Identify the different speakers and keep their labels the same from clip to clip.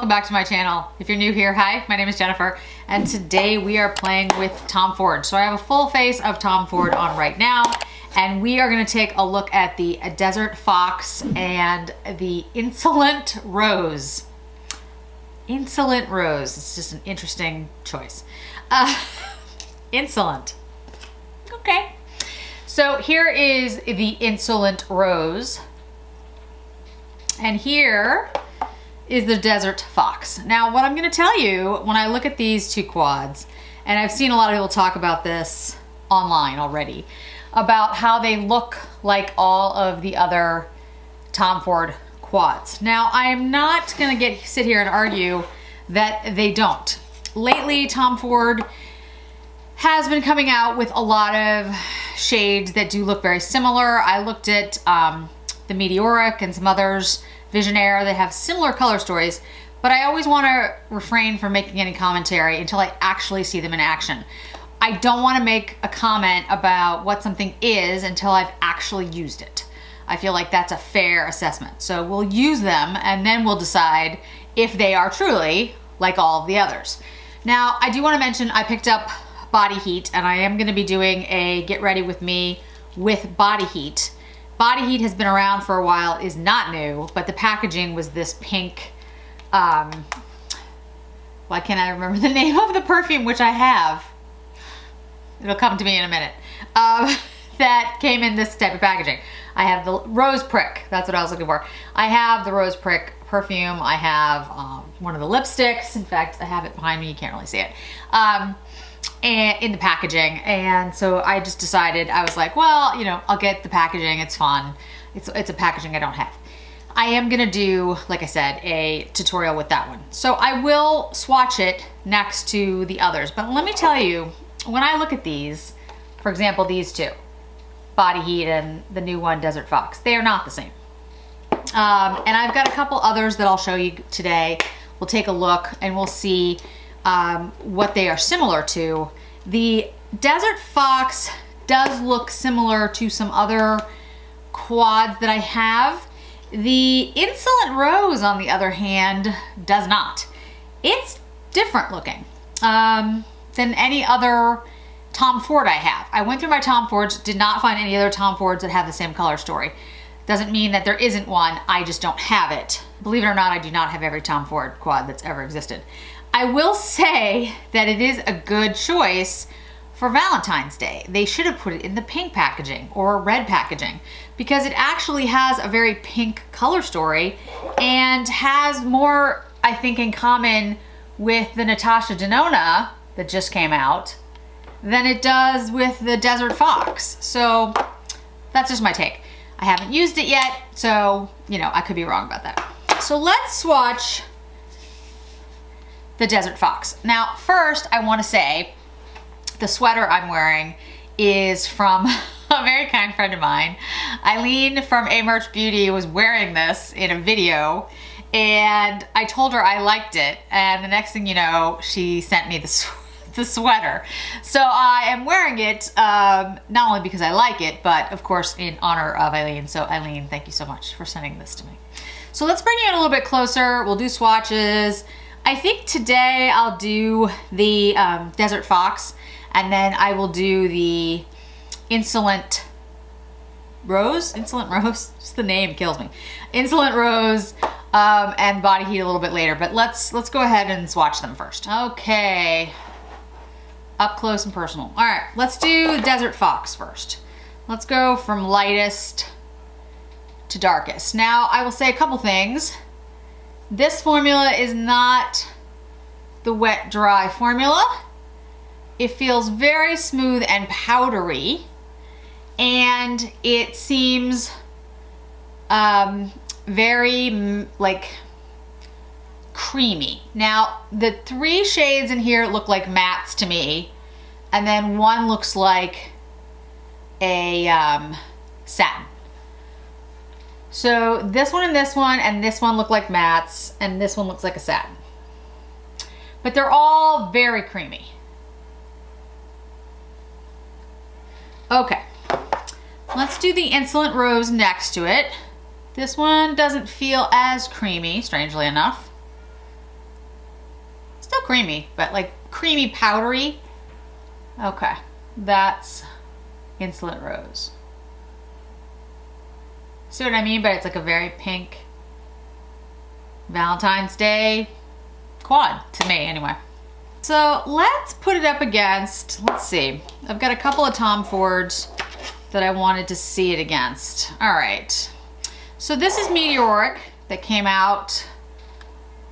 Speaker 1: welcome back to my channel. If you're new here, hi, my name is Jennifer, and today we are playing with Tom Ford. So I have a full face of Tom Ford on right now, and we are gonna take a look at the Desert Fox and the Insolent Rose. Insolent Rose, it's just an interesting choice. Insolent, okay. So here is the Insolent Rose, and here is the Desert Fox. Now, what I'm gonna tell you when I look at these two quads, and I've seen a lot of people talk about this online already, about how they look like all of the other Tom Ford quads. Now, I'm not gonna sit here and argue that they don't. Lately, Tom Ford has been coming out with a lot of shades that do look very similar. I looked at the Meteoric and some others, Visionaire, that have similar color stories, but I always want to refrain from making any commentary until I actually see them in action. I don't want to make a comment about what something is until I've actually used it. I feel like that's a fair assessment. So we'll use them and then we'll decide if they are truly like all of the others. Now, I do want to mention I picked up Body Heat, and I am going to be doing a get ready with me with Body Heat. Body Heat has been around for a while, is not new, but the packaging was this pink, why can't I remember the name of the perfume, which I have? It'll come to me in a minute. That came in this type of packaging. I have the Rose Prick, that's what I was looking for. I have the Rose Prick perfume. I have one of the lipsticks. In fact, I have it behind me, you can't really see it. And in the packaging, and so I just decided, I was like, well, you know, I'll get the packaging, it's fun. It's a packaging I don't have. I am gonna do, like I said, a tutorial with that one. So I will swatch it next to the others, but let me tell you, when I look at these, for example, these two, Body Heat and the new one, Desert Fox, they are not the same. And I've got a couple others that I'll show you today. We'll take a look and we'll see what they are similar to. The Desert Fox does look similar to some other quads that I have. The Insolent Rose, on the other hand, does not. It's different looking than any other Tom Ford I have. I went through my Tom Fords, did not find any other Tom Fords that have the same color story. Doesn't mean that there isn't one, I just don't have it. Believe it or not, I do not have every Tom Ford quad that's ever existed. I will say that it is a good choice for Valentine's Day. They should have put it in the pink packaging or red packaging, because it actually has a very pink color story and has more, I think, in common with the Natasha Denona that just came out than it does with the Desert Fox. So that's just my take. I haven't used it yet, so, you know, I could be wrong about that. So let's swatch the Desert Fox. Now, first, I want to say the sweater I'm wearing is from a very kind friend of mine. Eileen from A Merch Beauty was wearing this in a video, and I told her I liked it, and the next thing you know, she sent me the sweater. So I am wearing it not only because I like it, but of course in honor of Eileen. So Eileen, thank you so much for sending this to me. So let's bring you in a little bit closer. We'll do swatches. I think today I'll do the Desert Fox, and then I will do the Insolent Rose? Insolent Rose? Just the name kills me. Insolent Rose and Body Heat a little bit later, but let's go ahead and swatch them first. Okay, up close and personal. All right, let's do Desert Fox first. Let's go from lightest to darkest. Now, I will say a couple things. This formula is not the wet dry formula. It feels very smooth and powdery, and it seems very like creamy. Now, the three shades in here look like mattes to me, and then one looks like a satin. So this one and this one look like mattes, and this one looks like a satin. But they're all very creamy. Okay, let's do the Insolent Rose next to it. This one doesn't feel as creamy, strangely enough. creamy, but like creamy powdery. Okay, that's Insolent Rose. See what I mean? But it's like a very pink Valentine's Day quad, to me anyway. So let's put it up against, let's see. I've got a couple of Tom Fords that I wanted to see it against. All right. So this is Meteoric that came out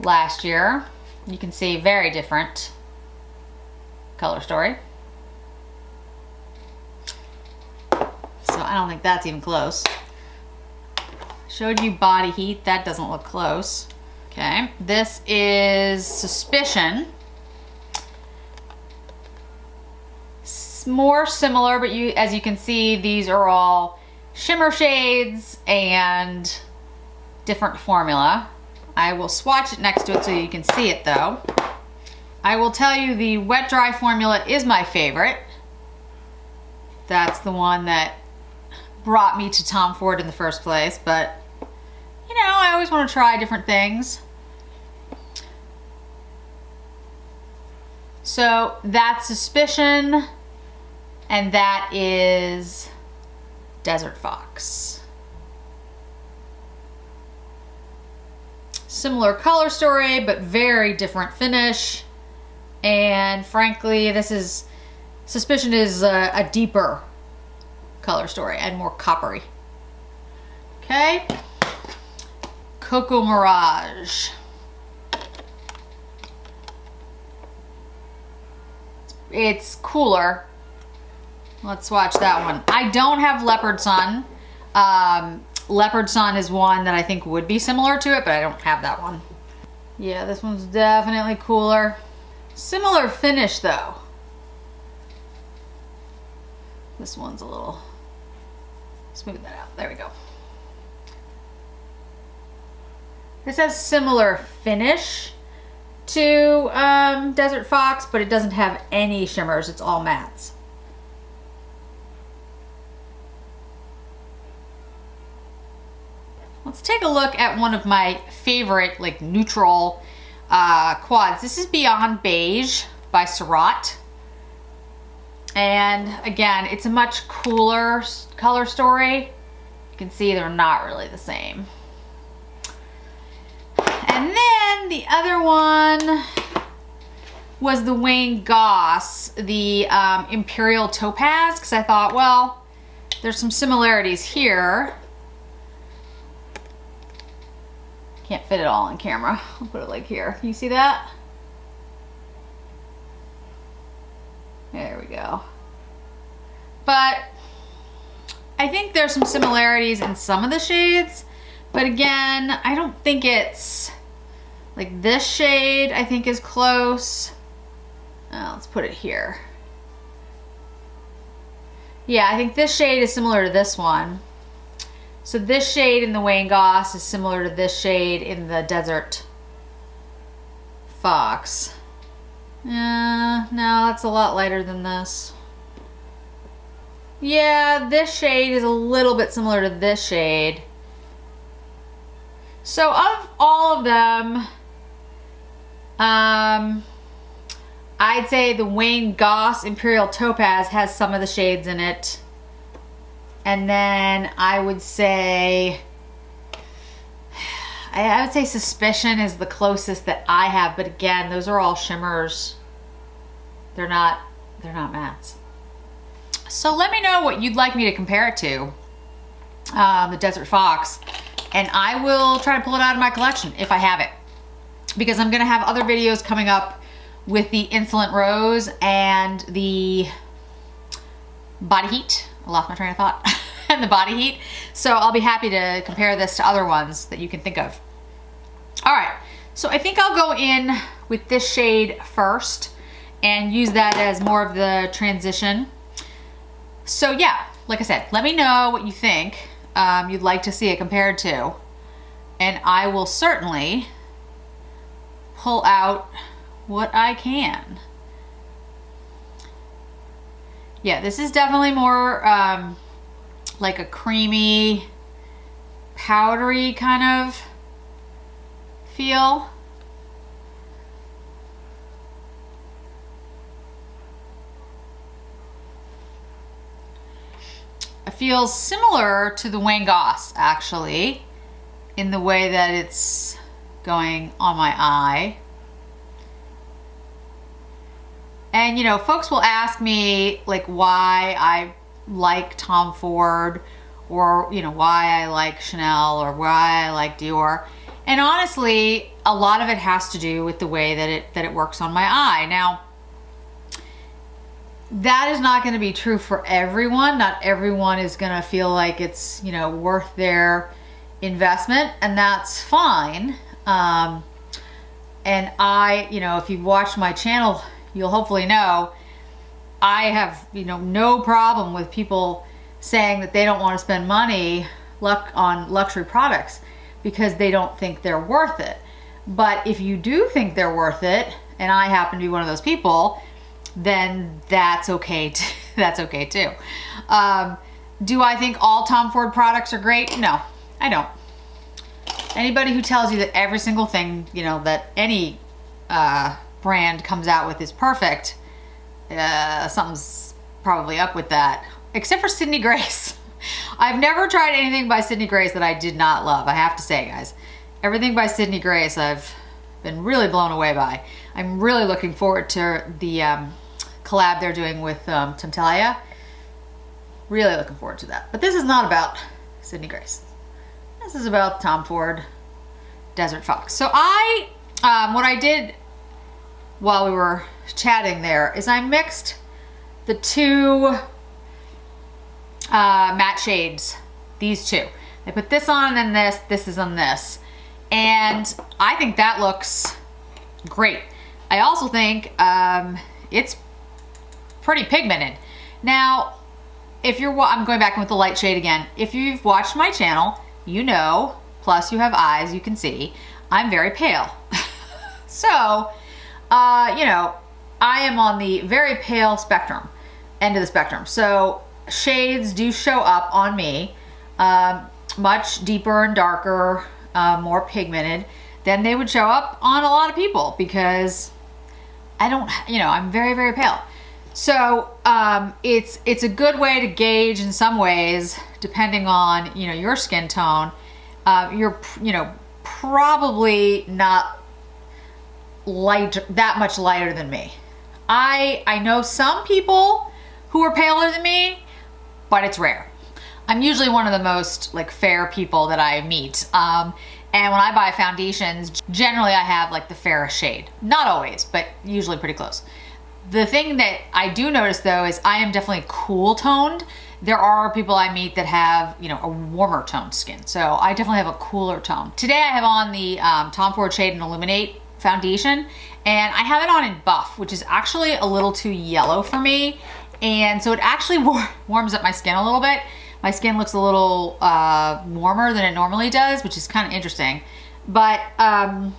Speaker 1: last year. You can see very different color story. So I don't think that's even close. Showed you Body Heat. That doesn't look close. Okay. This is Suspicion. More similar, but as you can see, these are all shimmer shades and different formula. I will swatch it next to it so you can see it though. I will tell you the wet dry formula is my favorite. That's the one that brought me to Tom Ford in the first place, but you know, I always want to try different things. So that's Suspicion. And that is Desert Fox. Similar color story, but very different finish. And frankly, Suspicion is a deeper color story and more coppery. Okay. Cocoa Mirage. It's cooler. Let's swatch that one. I don't have Leopard Sun. Leopard Sun is one that I think would be similar to it, but I don't have that one. Yeah, this one's definitely cooler. Similar finish though. This one's a little, smooth that out. There we go. This has similar finish to Desert Fox, but it doesn't have any shimmers. It's all mattes. Let's take a look at one of my favorite like neutral quads. This is Beyond Beige by Surratt. And again, it's a much cooler color story. You can see they're not really the same. And then the other one was the Wayne Goss, the Imperial Topaz, because I thought, well, there's some similarities here. Can't fit it all on camera. I'll put it like here. Can you see that? There we go. But I think there's some similarities in some of the shades, but again, I don't think it's like this shade I think is close. Let's put it here. Yeah, I think this shade is similar to this one. So this shade in the Wayne Goss is similar to this shade in the Desert Fox. No, that's a lot lighter than this. Yeah, this shade is a little bit similar to this shade. So of all of them, I'd say the Wayne Goss Imperial Topaz has some of the shades in it. And then I would say Suspicion is the closest that I have, but again, those are all shimmers. They're not mattes. So let me know what you'd like me to compare it to, the Desert Fox, and I will try to pull it out of my collection if I have it, because I'm gonna have other videos coming up with the Insolent Rose and the Body Heat. I lost my train of thought. And the Body Heat. So I'll be happy to compare this to other ones that you can think of. All right, so I think I'll go in with this shade first and use that as more of the transition. So yeah, like I said, let me know what you think you'd like to see it compared to, and I will certainly pull out what I can. Yeah, this is definitely more like a creamy, powdery kind of feel. feels similar to the Wayne Goss, actually, in the way that it's going on my eye. And you know, folks will ask me like why I like Tom Ford, or you know, why I like Chanel, or why I like Dior. And honestly, a lot of it has to do with the way that it works on my eye. Now, that is not going to be true for everyone. Not everyone is going to feel like it's, you know, worth their investment, and that's fine. And I, you know, if you've watched my channel, you'll hopefully know I have, you know, no problem with people saying that they don't want to spend money on luxury products because they don't think they're worth it. But if you do think they're worth it, and I happen to be one of those people, then that's okay. That's okay too. Do I think all Tom Ford products are great? No, I don't. Anybody who tells you that every single thing, you know, that any brand comes out with is perfect, something's probably up with that. Except for Sydney Grace. I've never tried anything by Sydney Grace that I did not love, I have to say, guys. Everything by Sydney Grace I've been really blown away by. I'm really looking forward to the collab they're doing with Talia. Really looking forward to that. But this is not about Sydney Grace. This is about Tom Ford Desert Fox. So what I did while we were chatting there is I mixed the two matte shades, these two. I put this on and this is on this. And I think that looks great. I also think it's pretty pigmented. Now, if you're, I'm going back in with the light shade again. If you've watched my channel, you know, plus you have eyes, you can see, I'm very pale. So, you know, I am on the very pale spectrum, end of the spectrum. So shades do show up on me, much deeper and darker, more pigmented than they would show up on a lot of people, because I don't, you know, I'm very, very pale. So it's a good way to gauge in some ways, depending on, you know, your skin tone. You're, you know, probably not that much lighter than me. I know some people who are paler than me, but it's rare. I'm usually one of the most like fair people that I meet. And when I buy foundations, generally I have like the fairest shade. Not always, but usually pretty close. The thing that I do notice though is I am definitely cool toned. There are people I meet that have, you know, a warmer toned skin. So I definitely have a cooler tone. Today I have on the Tom Ford Shade and Illuminate foundation, and I have it on in Buff, which is actually a little too yellow for me. And so it actually warms up my skin a little bit. My skin looks a little warmer than it normally does, which is kind of interesting. But I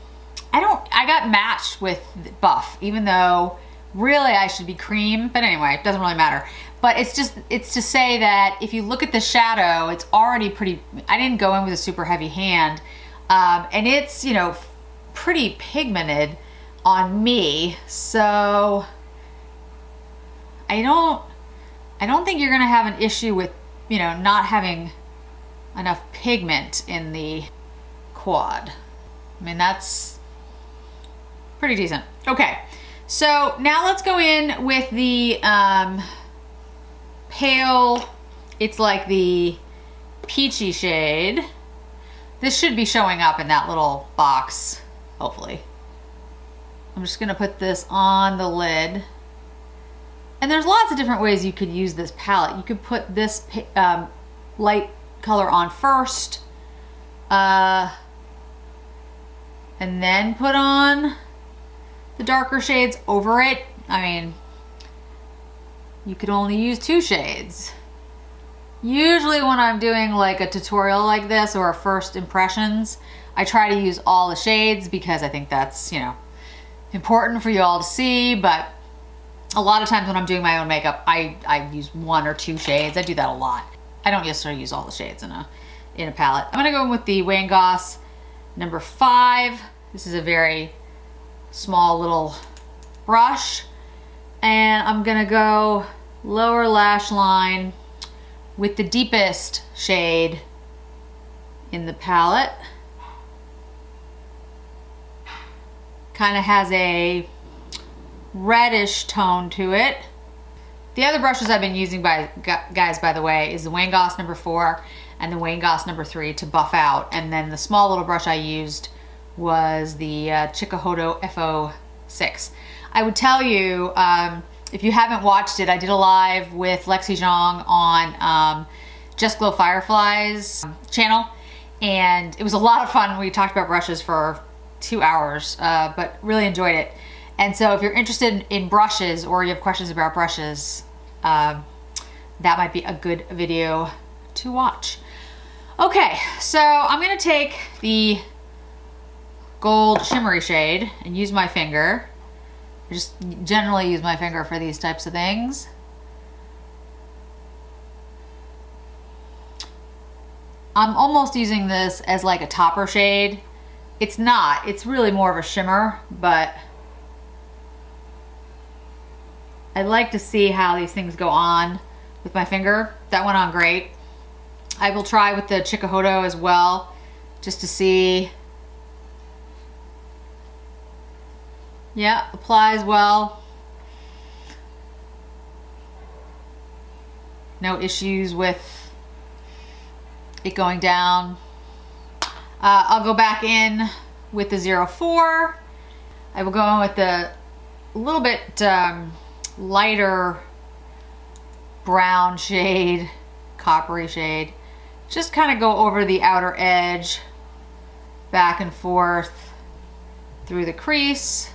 Speaker 1: got matched with Buff, even though really I should be cream, but anyway, it doesn't really matter. But it's to say that if you look at the shadow, it's already pretty, I didn't go in with a super heavy hand, and it's, you know, pretty pigmented on me. So I don't think you're gonna have an issue with, you know, not having enough pigment in the quad. I mean, that's pretty decent. Okay, so now let's go in with the pale, it's like the peachy shade. This should be showing up in that little box, hopefully. I'm just gonna put this on the lid. And there's lots of different ways you could use this palette. You could put this light color on first, and then put on the darker shades over it. I mean, you could only use 2 shades. Usually when I'm doing like a tutorial like this or a first impressions, I try to use all the shades because I think that's, you know, important for you all to see. But a lot of times when I'm doing my own makeup, I use 1 or 2 shades. I do that a lot. I don't necessarily use all the shades in a palette. I'm gonna go in with the Wayne Goss number 5. This is a very small little brush. And I'm gonna go lower lash line with the deepest shade in the palette. Kind of has a reddish tone to it. The other brushes I've been using, guys, by the way, is the Wayne Goss number 4 and the Wayne Goss number 3 to buff out. And then the small little brush I used was the Chikuhodo FO6. I would tell you, if you haven't watched it, I did a live with Lexi Zhang on Just Glow Firefly's channel. And it was a lot of fun. We talked about brushes for 2 hours, but really enjoyed it. And so if you're interested in brushes or you have questions about brushes, that might be a good video to watch. Okay, so I'm gonna take the gold shimmery shade and use my finger. I just generally use my finger for these types of things. I'm almost using this as like a topper shade. It's not, it's really more of a shimmer, but I like to see how these things go on with my finger. That went on great. I will try with the Chikuhodo as well, just to see. Yeah, applies well. No issues with it going down. I'll go back in with the 04. I will go in with the little bit lighter brown shade, coppery shade. Just kind of go over the outer edge, back and forth through the crease.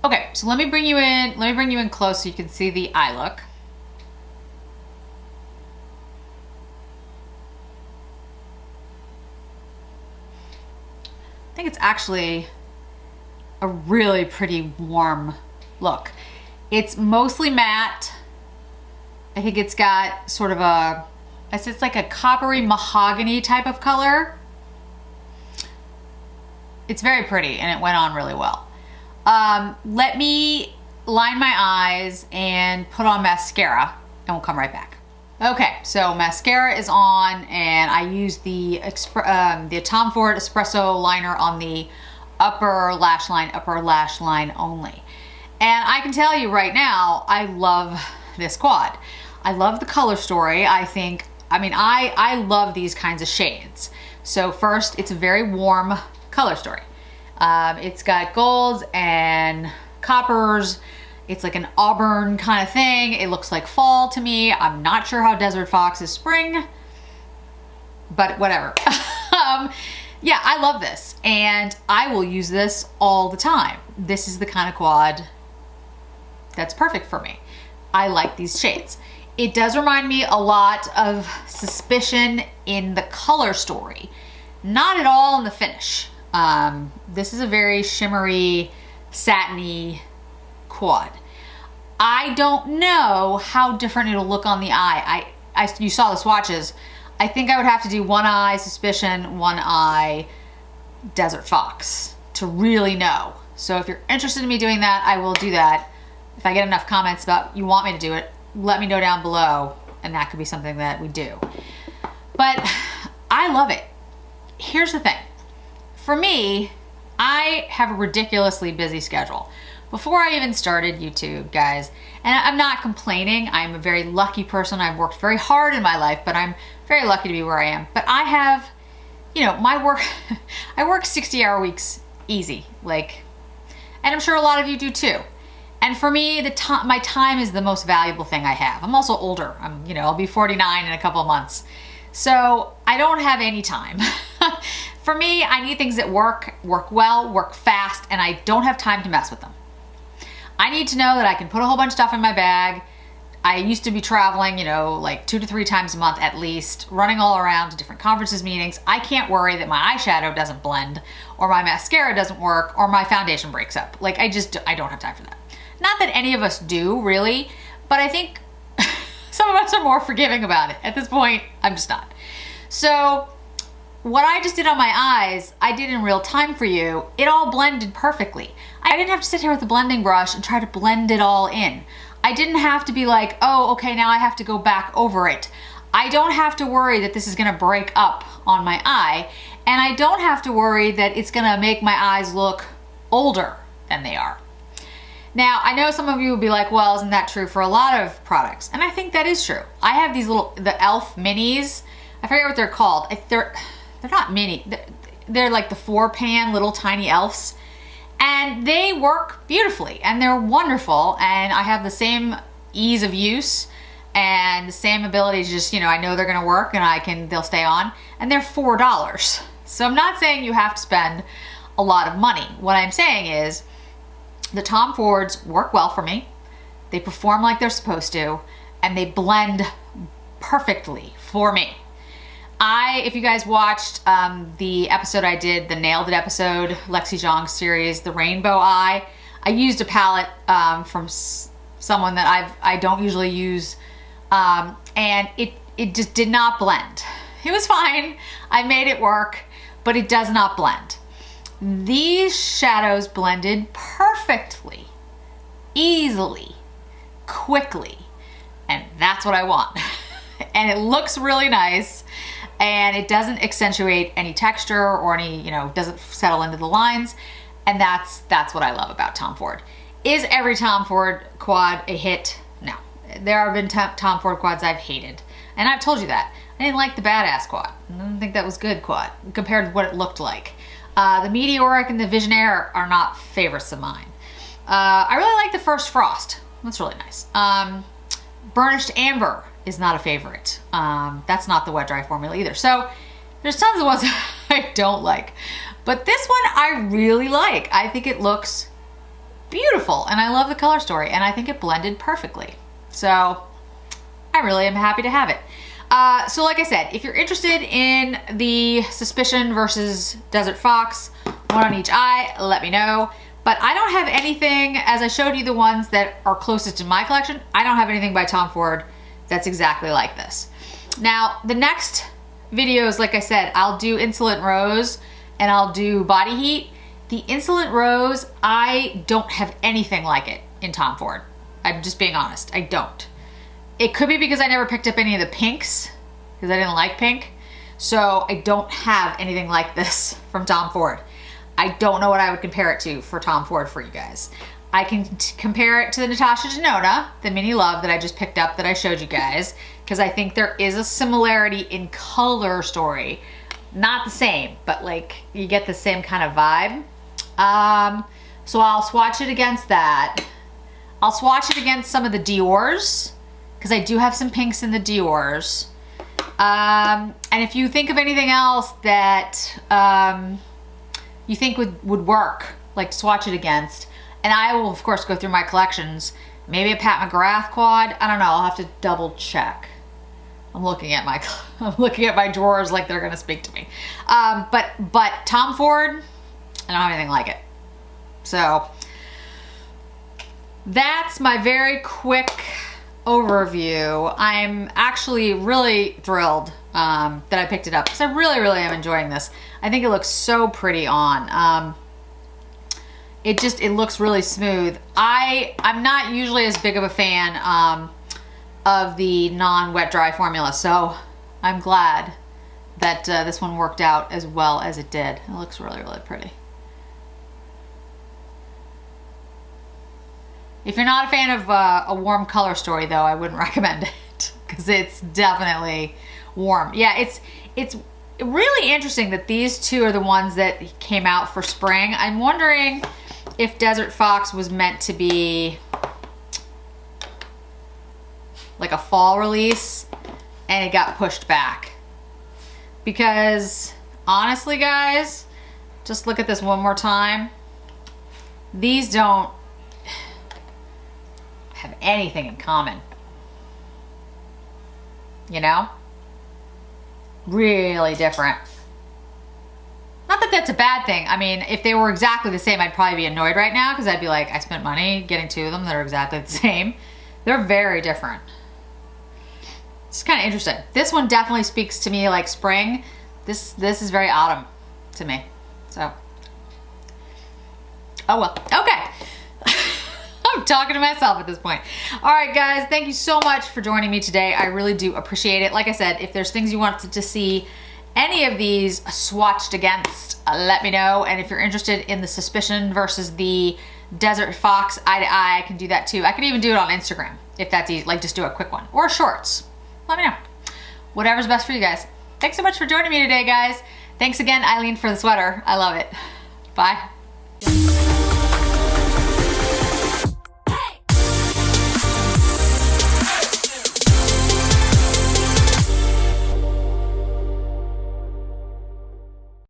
Speaker 1: Okay, so let me bring you in close so you can see the eye look. I think it's actually a really pretty warm look. It's mostly matte. I think it's got sort of a, it's like a coppery mahogany type of color. It's very pretty and it went on really well. Let me line my eyes and put on mascara and we'll come right back. Okay, so mascara is on and I use the Tom Ford Espresso liner on the upper lash line only. And I can tell you right now, I love this quad. I love the color story. I love these kinds of shades. So first, it's a very warm color story. It's got golds and coppers. It's like an auburn kind of thing. It looks like fall to me. I'm not sure how Desert Fox is spring, but whatever. Yeah, I love this and I will use this all the time. This is the kind of quad that's perfect for me. I like these shades. It does remind me a lot of Suspicion in the color story. Not at all in the finish. This is a very shimmery, satiny quad. I don't know how different it'll look on the eye. You saw the swatches. I think I would have to do one eye Suspicion, one eye Desert Fox to really know. So if you're interested in me doing that, I will do that. If I get enough comments about you want me to do it, let me know down below and that could be something that we do. But I love it. Here's the thing. For me, I have a ridiculously busy schedule. Before I even started YouTube, guys, and I'm not complaining, I'm a very lucky person. I've worked very hard in my life, but I'm very lucky to be where I am. But I have, my work, I work 60-hour weeks easy, and I'm sure a lot of you do too. And for me, my time is the most valuable thing I have. I'm also older. I'll be 49 in a couple of months. So I don't have any time. For me, I need things that work well, work fast, and I don't have time to mess with them. I need to know that I can put a whole bunch of stuff in my bag. I used to be traveling, 2 to 3 times a month at least, running all around to different conferences, meetings. I can't worry that my eyeshadow doesn't blend, or my mascara doesn't work, or my foundation breaks up. I don't have time for that. Not that any of us do, really, but I think some of us are more forgiving about it. At this point, I'm just not. So what I just did on my eyes, I did in real time for you. It all blended perfectly. I didn't have to sit here with a blending brush and try to blend it all in. I didn't have to be like, oh, okay, now I have to go back over it. I don't have to worry that this is gonna break up on my eye, and I don't have to worry that it's gonna make my eyes look older than they are. Now, I know some of you will be like, well, isn't that true for a lot of products? And I think that is true. I have these little, the e.l.f. minis. I forget what they're called. They're not mini. They're like the 4-pan little tiny e.l.f.s. And they work beautifully and they're wonderful. And I have the same ease of use and the same ability to just, you know, I know they're gonna work and they'll stay on. And they're $4. So I'm not saying you have to spend a lot of money. What I'm saying is the Tom Fords work well for me. They perform like they're supposed to, and they blend perfectly for me. If you guys watched the episode I did, the Nailed It episode, Lexi Zhang's series, the Rainbow Eye, I used a palette from someone that I don't usually use, and it just did not blend. It was fine. I made it work, but it does not blend. These shadows blended perfectly, easily, quickly, and that's what I want. And it looks really nice, and it doesn't accentuate any texture or any, you know, doesn't settle into the lines, and that's what I love about Tom Ford. Is every Tom Ford quad a hit? No. There have been Tom Ford quads I've hated, and I've told you that. I didn't like the Badass quad. I didn't think that was good quad compared to what it looked like. The Meteoric and the Visionaire are not favorites of mine. I really like the First Frost. That's really nice. Burnished Amber is not a favorite. That's not the wet dry formula either. So there's tons of ones I don't like. But this one I really like. I think it looks beautiful and I love the color story and I think it blended perfectly. So I really am happy to have it. So like I said, if you're interested in the Suspicion versus Desert Fox, one on each eye, let me know. But I don't have anything, as I showed you the ones that are closest to my collection, I don't have anything by Tom Ford that's exactly like this. Now, the next videos, like I said, I'll do Insolent Rose and I'll do Body Heat. The Insolent Rose, I don't have anything like it in Tom Ford. I'm just being honest, I don't. It could be because I never picked up any of the pinks, because I didn't like pink. So I don't have anything like this from Tom Ford. I don't know what I would compare it to for Tom Ford for you guys. I can compare it to the Natasha Denona, the Mini Love that I just picked up that I showed you guys, because I think there is a similarity in color story. Not the same, but like you get the same kind of vibe. So I'll swatch it against that. I'll swatch it against some of the Dior's, because I do have some pinks in the Dior's. And if you think of anything else that you think would work, like swatch it against, and I will of course go through my collections. Maybe a Pat McGrath quad. I don't know. I'll have to double check. I'm looking at my drawers like they're gonna speak to me. But Tom Ford, I don't have anything like it. So that's my very quick overview. I'm actually really thrilled that I picked it up because I really am enjoying this. I think it looks so pretty on. It looks really smooth. I'm not usually as big of a fan of the non-wet dry formula, so I'm glad that this one worked out as well as it did. It looks really pretty. If you're not a fan of a warm color story though, I wouldn't recommend it because it's definitely warm. Yeah, it's really interesting that these two are the ones that came out for spring. I'm wondering if Desert Fox was meant to be like a fall release and it got pushed back. Because honestly guys, just look at this one more time. These don't have anything in common. You know? Really different. Not that that's a bad thing. I mean, if they were exactly the same, I'd probably be annoyed right now because I'd be like, I spent money getting two of them that are exactly the same. They're very different. It's kind of interesting. This one definitely speaks to me like spring. This is very autumn to me. So, oh well, okay. I'm talking to myself at this point. All right, guys, thank you so much for joining me today. I really do appreciate it. Like I said, if there's things you want to see any of these swatched against, let me know. And if you're interested in the Suspicion versus the Desert Fox eye to eye, I can do that too. I can even do it on Instagram if that's easy, like just do a quick one, or shorts. Let me know. Whatever's best for you guys. Thanks so much for joining me today, guys. Thanks again, Eileen, for the sweater. I love it. Bye.